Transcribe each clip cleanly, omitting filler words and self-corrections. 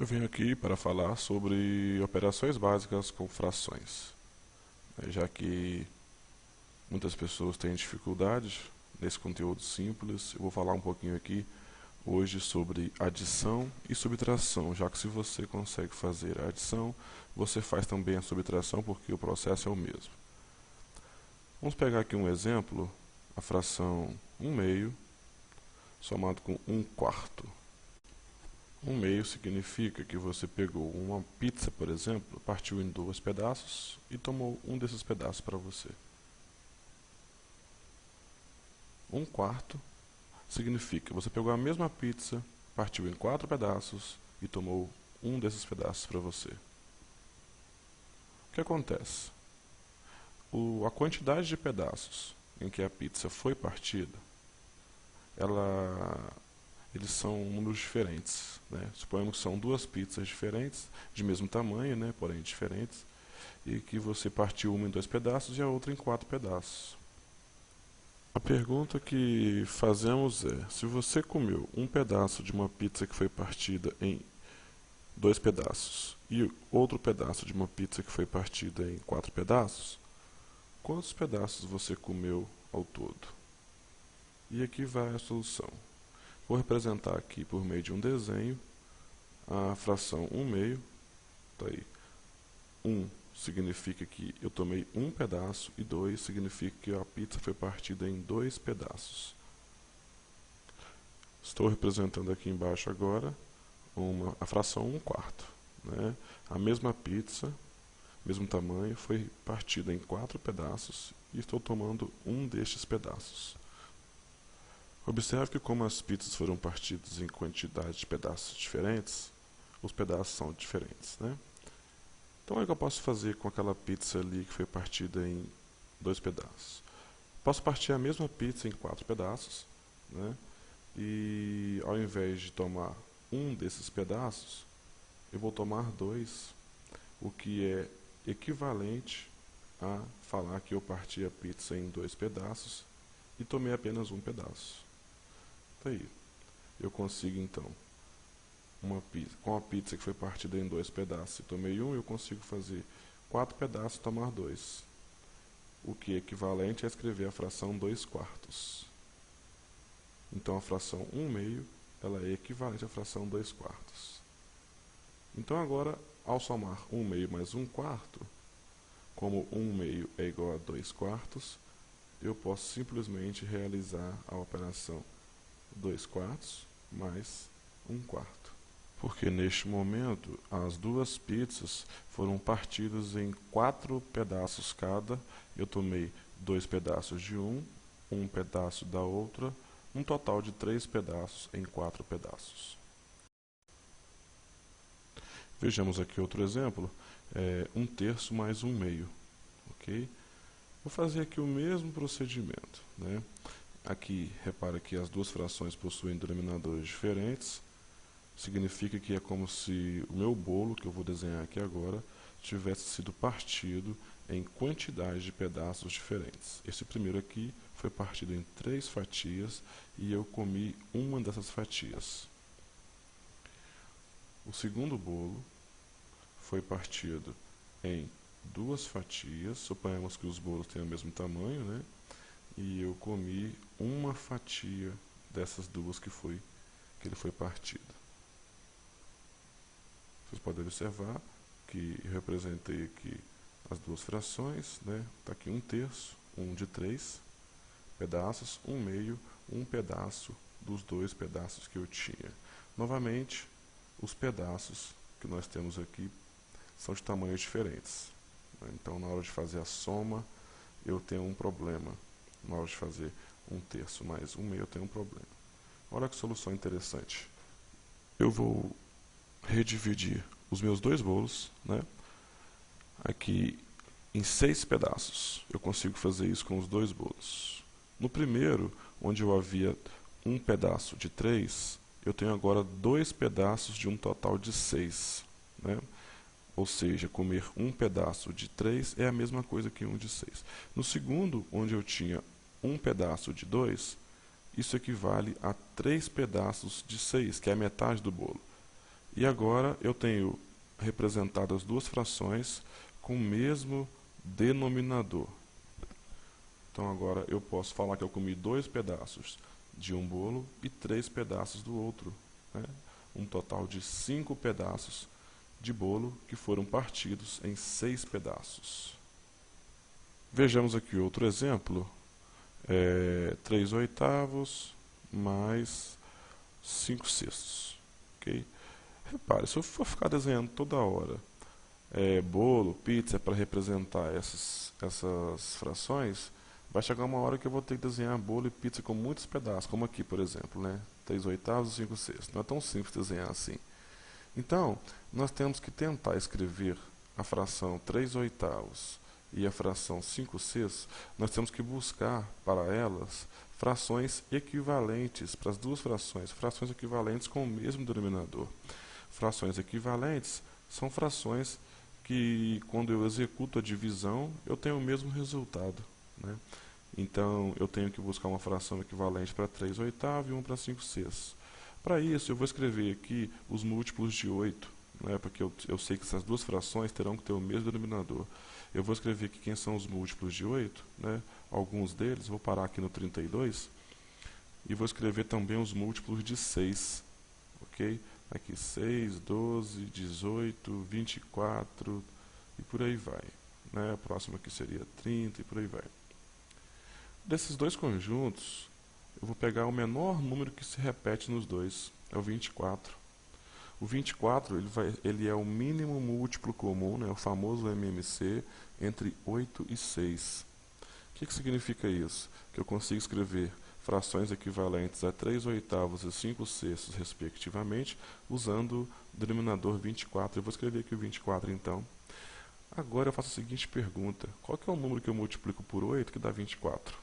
Eu venho aqui para falar sobre operações básicas com frações, já que muitas pessoas têm dificuldades nesse conteúdo simples. Eu vou falar um pouquinho aqui hoje sobre adição e subtração, já que se você consegue fazer a adição, você faz também a subtração, porque o processo é o mesmo. Vamos pegar aqui um exemplo, a fração 1/2 somado com 1/4. 1/2 significa que você pegou uma pizza, por exemplo, partiu em 2 pedaços e tomou um desses pedaços para você. 1/4 significa que você pegou a mesma pizza, partiu em 4 pedaços e tomou um desses pedaços para você. O que acontece? A quantidade de pedaços em que a pizza foi partida, eles são números diferentes, né? Suponhamos que são 2 pizzas diferentes, de mesmo tamanho, né? Porém diferentes, e que você partiu uma em 2 pedaços e a outra em 4 pedaços. A pergunta que fazemos é: se você comeu um pedaço de uma pizza que foi partida em 2 pedaços e outro pedaço de uma pizza que foi partida em 4 pedaços, quantos pedaços você comeu ao todo? E aqui vai a solução. Vou representar aqui por meio de um desenho a fração 1/2. Tá aí. 1 significa que eu tomei um pedaço e 2 significa que a pizza foi partida em 2 pedaços. Estou representando aqui embaixo agora a fração 1/4. Né? A mesma pizza, mesmo tamanho, foi partida em 4 pedaços e estou tomando um destes pedaços. Observe que como as pizzas foram partidas em quantidade de pedaços diferentes, os pedaços são diferentes, né? Então, o que eu posso fazer com aquela pizza ali que foi partida em 2 pedaços? Posso partir a mesma pizza em 4 pedaços, né? E ao invés de tomar um desses pedaços, eu vou tomar 2, o que é equivalente a falar que eu parti a pizza em 2 pedaços e tomei apenas um pedaço. Tá aí. Eu consigo então, com a pizza que foi partida em 2 pedaços e tomei um, eu consigo fazer 4 pedaços e tomar 2. O que é equivalente a escrever a fração 2/4. Então a fração 1/2 ela é equivalente à fração 2/4. Então agora, ao somar 1/2 mais 1/4, como 1/2 é igual a 2/4, eu posso simplesmente realizar a operação 2/4 mais 1/4. Porque neste momento as 2 pizzas foram partidas em 4 pedaços cada. Eu tomei 2 pedaços de um pedaço da outra, um total de 3 pedaços em 4 pedaços. Vejamos aqui outro exemplo, 1/3 mais 1/2. Ok? Vou fazer aqui o mesmo procedimento, né? Aqui, repara que as 2 frações possuem denominadores diferentes. Significa que é como se o meu bolo, que eu vou desenhar aqui agora, tivesse sido partido em quantidade de pedaços diferentes. Esse primeiro aqui foi partido em 3 fatias e eu comi uma dessas fatias. O segundo bolo foi partido em 2 fatias, suponhamos que os bolos tenham o mesmo tamanho, né? E eu comi uma fatia dessas 2 que ele foi partido. Vocês podem observar que eu representei aqui as 2 frações, né? Está aqui 1/3, 1 de 3 pedaços, 1/2, um pedaço dos 2 pedaços que eu tinha. Novamente, os pedaços que nós temos aqui são de tamanhos diferentes. Então, na hora de fazer a soma, eu tenho um problema. Na hora de fazer 1/3 mais 1/2, eu tenho um problema. Olha que solução interessante. Eu vou redividir os meus 2 bolos, né, aqui em 6 pedaços. Eu consigo fazer isso com os 2 bolos. No primeiro, onde eu havia um pedaço de 3, eu tenho agora 2 pedaços de um total de 6. Né? Ou seja, comer um pedaço de 3 é a mesma coisa que um de 6. No segundo, onde eu tinha um pedaço de 2, isso equivale a 3 pedaços de 6, que é a metade do bolo. E agora eu tenho representado as duas frações com o mesmo denominador. Então agora eu posso falar que eu comi 2 pedaços de um bolo e 3 pedaços do outro, né? Um total de 5 pedaços de bolo que foram partidos em 6 pedaços. Vejamos aqui outro exemplo. 3/8 mais 5/6. Ok? Repare, se eu for ficar desenhando toda hora bolo, pizza para representar essas frações, vai chegar uma hora que eu vou ter que desenhar bolo e pizza com muitos pedaços, como aqui, por exemplo, né? 3/8 e 5/6. Não é tão simples desenhar assim. Então, nós temos que tentar escrever a fração 3/8 e a fração 5/6, nós temos que buscar para elas frações equivalentes, para as duas frações equivalentes com o mesmo denominador. Frações equivalentes são frações que, quando eu executo a divisão, eu tenho o mesmo resultado, né? Então, eu tenho que buscar uma fração equivalente para 3/8 e uma para 5/6. Para isso, eu vou escrever aqui os múltiplos de 8, né, porque eu sei que essas duas frações terão que ter o mesmo denominador. Eu vou escrever aqui quem são os múltiplos de 8, né, alguns deles, vou parar aqui no 32, e vou escrever também os múltiplos de 6, ok? Aqui 6, 12, 18, 24 e por aí vai, né? A próxima aqui seria 30 e por aí vai. Desses dois conjuntos, eu vou pegar o menor número que se repete nos dois, é o 24. O 24 ele é o mínimo múltiplo comum, né, o famoso MMC, entre 8 e 6. O que significa isso? Que eu consigo escrever frações equivalentes a 3/8 e 5/6, respectivamente, usando o denominador 24. Eu vou escrever aqui o 24, então. Agora eu faço a seguinte pergunta. Qual que é o número que eu multiplico por 8 que dá 24?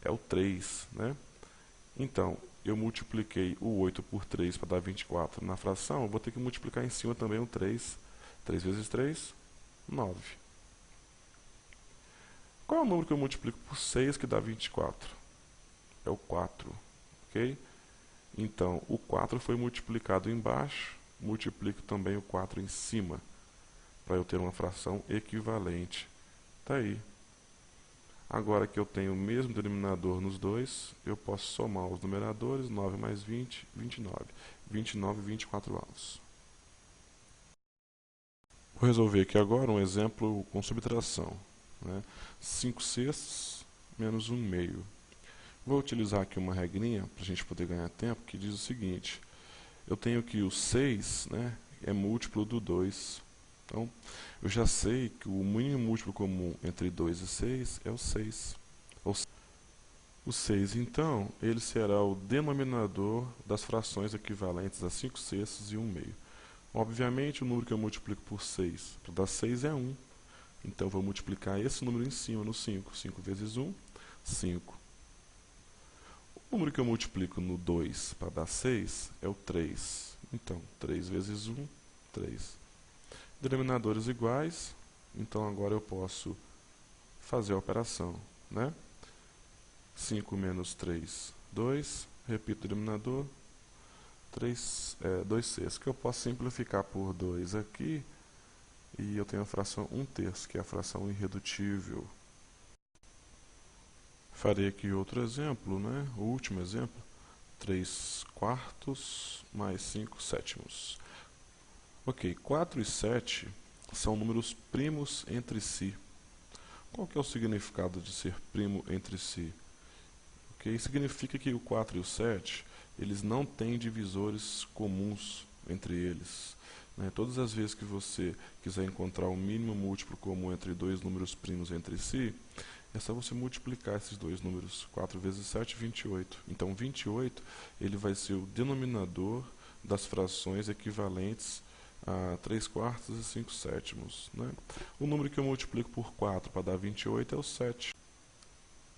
É o 3, né? Então, eu multipliquei o 8 por 3 para dar 24 na fração, eu vou ter que multiplicar em cima também o 3. 3 vezes 3, 9. Qual é o número que eu multiplico por 6 que dá 24? É o 4, ok? Então, o 4 foi multiplicado embaixo, multiplico também o 4 em cima, para eu ter uma fração equivalente. Está aí. Agora que eu tenho o mesmo denominador nos dois, eu posso somar os numeradores, 9 mais 20, 29. 29 e 24 avos. Vou resolver aqui agora um exemplo com subtração, né? 5/6 menos 1/2. Vou utilizar aqui uma regrinha para a gente poder ganhar tempo, que diz o seguinte. Eu tenho que o 6, né, é múltiplo do 2. Então, eu já sei que o mínimo múltiplo comum entre 2 e 6 é o 6. O 6, então, ele será o denominador das frações equivalentes a 5/6 e 1/2. Obviamente, o número que eu multiplico por 6 para dar 6 é 1. Então, eu vou multiplicar esse número em cima no 5. 5 vezes 1, 5. O número que eu multiplico no 2 para dar 6 é o 3. Então, 3 vezes 1, 3. Denominadores iguais, então agora eu posso fazer a operação, né? 5 menos 3, 2. Repito o denominador, 2/6, que eu posso simplificar por 2 aqui, e eu tenho a fração 1/3, que é a fração irredutível. Farei aqui outro exemplo, né? O último exemplo, 3/4 mais 5/7. Ok, 4 e 7 são números primos entre si. Qual que é o significado de ser primo entre si? Okay? Significa que o 4 e o 7, eles não têm divisores comuns entre eles, né? Todas as vezes que você quiser encontrar o mínimo múltiplo comum entre dois números primos entre si, é só você multiplicar esses dois números. 4 vezes 7, 28. Então, 28 ele vai ser o denominador das frações equivalentes a 3/4 e 5/7, né? O número que eu multiplico por 4 para dar 28 é o 7.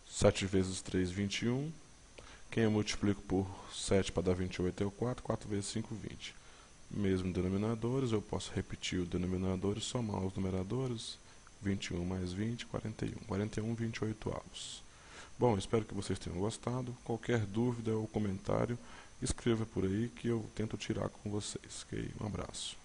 7 vezes 3, 21. Quem eu multiplico por 7 para dar 28 é o 4. 4 vezes 5, 20. Mesmo denominadores, eu posso repetir o denominador e somar os numeradores. 21 mais 20, 41. 41, 28 avos. Bom, espero que vocês tenham gostado. Qualquer dúvida ou comentário, escreva por aí que eu tento tirar com vocês. Ok? Um abraço.